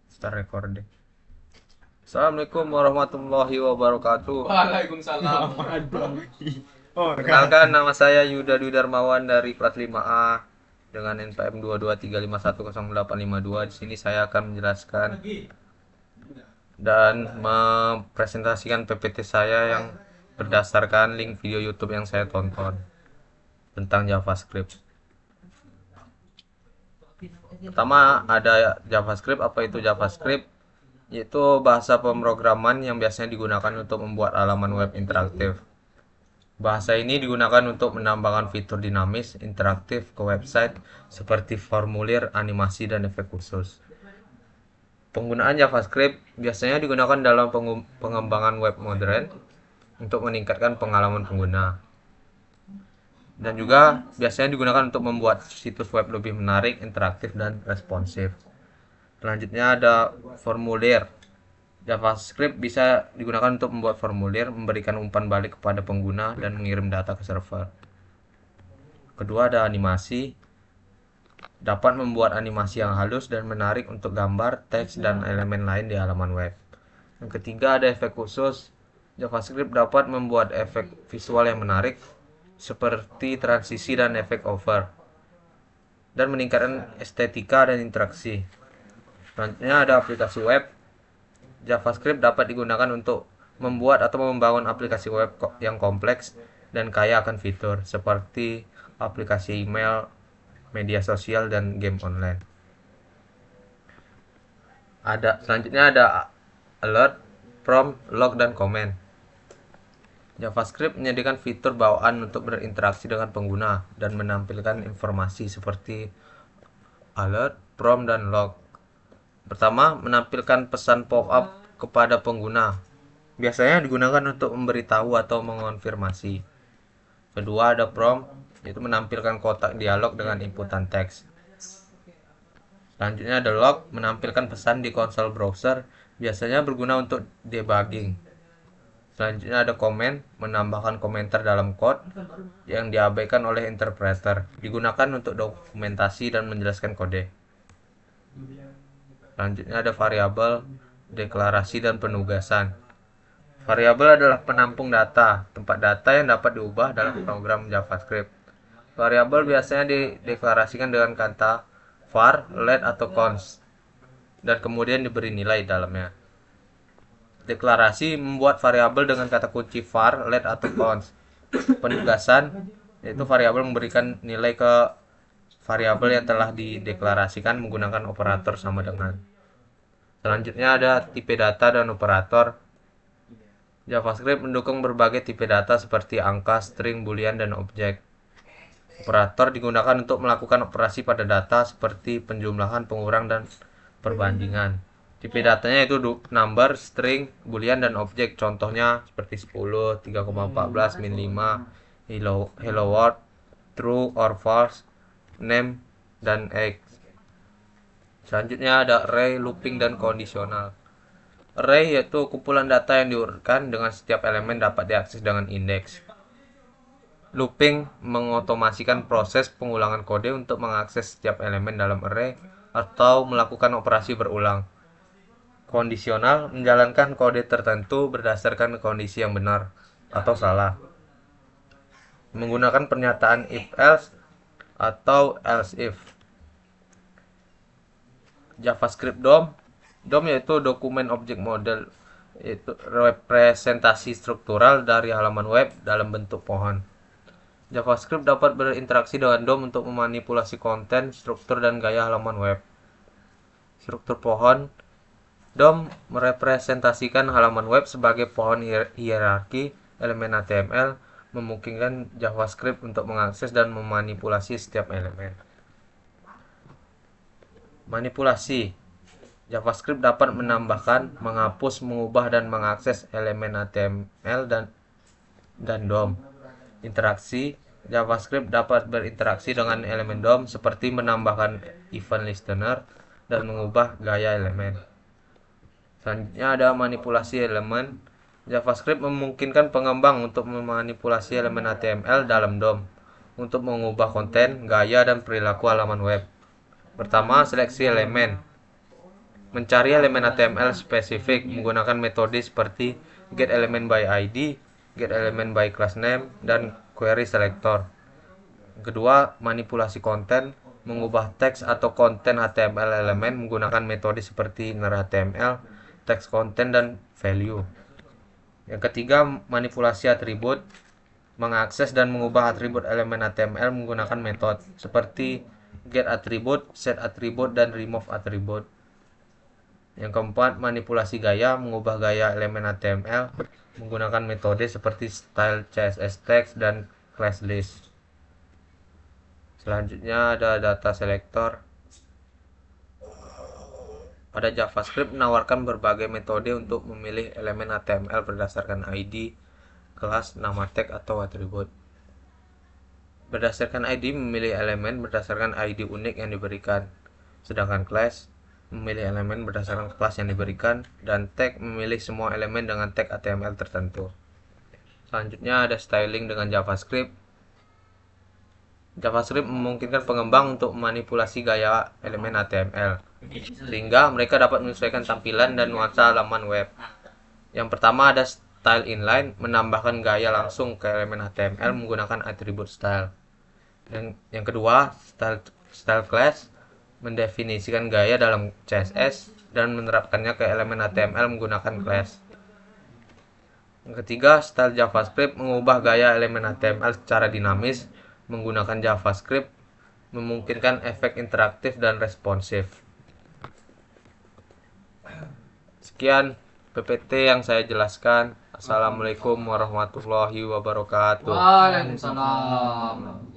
Start recording. Assalamualaikum warahmatullahi wabarakatuh. Waalaikumsalam. Perkenalkan, nama saya Yuda Dwi Darmawan dari kelas 5A dengan NPM 223510852. Di sini saya akan menjelaskan dan mempresentasikan PPT saya yang berdasarkan link video YouTube yang saya tonton tentang JavaScript. Pertama ada JavaScript. Apa itu JavaScript? Yaitu bahasa pemrograman yang biasanya digunakan untuk membuat halaman web interaktif. Bahasa ini digunakan untuk menambahkan fitur dinamis, interaktif ke website seperti formulir, animasi, dan efek khusus. Penggunaan JavaScript biasanya digunakan dalam pengembangan web modern untuk meningkatkan pengalaman pengguna. Dan juga biasanya digunakan untuk membuat situs web lebih menarik, interaktif, dan responsif. Selanjutnya ada formulir. JavaScript bisa digunakan untuk membuat formulir, memberikan umpan balik kepada pengguna, dan mengirim data ke server. Kedua ada animasi. Dapat membuat animasi yang halus dan menarik untuk gambar, teks, dan elemen lain di halaman web. Yang ketiga ada efek khusus. JavaScript dapat membuat efek visual yang menarik seperti transisi dan efek hover, dan meningkatkan estetika dan interaksi. Selanjutnya ada aplikasi web. JavaScript dapat digunakan untuk membuat atau membangun aplikasi web yang kompleks dan kaya akan fitur seperti aplikasi email, media sosial, dan game online. Selanjutnya ada alert, prompt, log, dan comment. JavaScript menyediakan fitur bawaan untuk berinteraksi dengan pengguna dan menampilkan informasi seperti alert, prompt, dan log. Pertama, menampilkan pesan pop-up kepada pengguna. Biasanya digunakan untuk memberitahu atau mengonfirmasi. Kedua, ada prompt, yaitu menampilkan kotak dialog dengan inputan teks. Selanjutnya ada log, menampilkan pesan di konsol browser, biasanya berguna untuk debugging. Selanjutnya ada comment, menambahkan komentar dalam code yang diabaikan oleh interpreter, digunakan untuk dokumentasi dan menjelaskan kode. Selanjutnya ada variabel, deklarasi, dan penugasan. Variabel adalah penampung data, tempat data yang dapat diubah dalam program JavaScript. Variabel biasanya dideklarasikan dengan kata var, let, atau const, dan kemudian diberi nilai dalamnya. Deklarasi membuat variabel dengan kata kunci var, let, atau const. Penugasan yaitu variabel memberikan nilai ke variabel yang telah dideklarasikan menggunakan operator sama dengan. Selanjutnya ada tipe data dan operator. JavaScript mendukung berbagai tipe data seperti angka, string, boolean, dan objek. Operator digunakan untuk melakukan operasi pada data seperti penjumlahan, pengurang, dan perbandingan. Tipe datanya itu number, string, boolean, dan objek. Contohnya seperti 10, 3,14, min 5, hello world, true or false, name, dan x. Selanjutnya ada array, looping, dan kondisional. Array yaitu kumpulan data yang diurutkan dengan setiap elemen dapat diakses dengan indeks. Looping mengotomasikan proses pengulangan kode untuk mengakses setiap elemen dalam array atau melakukan operasi berulang. Kondisional menjalankan kode tertentu berdasarkan kondisi yang benar atau salah, menggunakan pernyataan if-else atau else-if. JavaScript DOM. DOM yaitu dokumen objek model, yaitu representasi struktural dari halaman web dalam bentuk pohon. JavaScript dapat berinteraksi dengan DOM untuk memanipulasi konten, struktur, dan gaya halaman web. Struktur pohon. DOM merepresentasikan halaman web sebagai pohon hierarki elemen HTML, memungkinkan JavaScript untuk mengakses dan memanipulasi setiap elemen. Manipulasi. JavaScript dapat menambahkan, menghapus, mengubah, dan mengakses elemen HTML dan DOM. Interaksi. JavaScript dapat berinteraksi dengan elemen DOM seperti menambahkan event listener dan mengubah gaya elemen. Selanjutnya ada manipulasi elemen. JavaScript memungkinkan pengembang untuk memanipulasi elemen HTML dalam DOM untuk mengubah konten, gaya, dan perilaku halaman web. Pertama, seleksi elemen. Mencari elemen HTML spesifik menggunakan metode seperti getElementById, getElementByClassName, dan query selector. Kedua, manipulasi konten, mengubah teks atau konten HTML elemen menggunakan metode seperti innerHTML, text content, dan value. Yang ketiga, manipulasi atribut, mengakses dan mengubah atribut elemen HTML menggunakan metode seperti getAttribute, setAttribute, dan removeAttribute. Yang keempat, manipulasi gaya, mengubah gaya elemen HTML menggunakan metode seperti style CSS text dan class list. Selanjutnya ada data selector. Pada JavaScript menawarkan berbagai metode untuk memilih elemen HTML berdasarkan ID, kelas, nama tag, atau atribut. Berdasarkan ID memilih elemen berdasarkan ID unik yang diberikan, sedangkan class memilih elemen berdasarkan kelas yang diberikan, dan tag memilih semua elemen dengan tag HTML tertentu. Selanjutnya ada styling dengan JavaScript. JavaScript memungkinkan pengembang untuk memanipulasi gaya elemen HTML, sehingga mereka dapat menyesuaikan tampilan dan nuansa halaman web. Yang pertama ada style inline, menambahkan gaya langsung ke elemen HTML menggunakan atribut style. Yang kedua, style class, mendefinisikan gaya dalam CSS dan menerapkannya ke elemen HTML menggunakan class. Yang ketiga, style JavaScript, mengubah gaya elemen HTML secara dinamis menggunakan JavaScript, memungkinkan efek interaktif dan responsif. Sekian PPT yang saya jelaskan. Assalamualaikum warahmatullahi wabarakatuh. Waalaikumsalam.